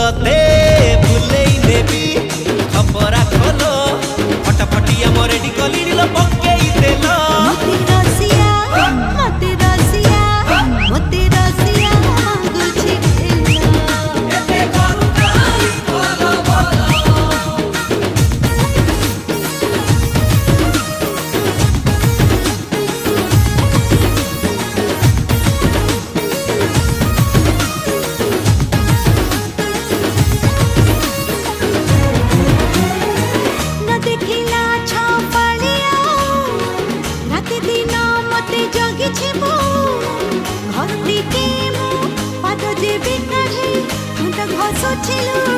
तते भूलेई नेबी खपरा खोलो फटाफटिया मोर रेडी कलिलो पक्केई देलो मते रसिया मांगुछि खेला एते करू काई बोलो बोलो न देखिला छपालिया राति दिन मते जगिछि मो घर टिके मो पाद जेबे काढे मुंड घसुछिलु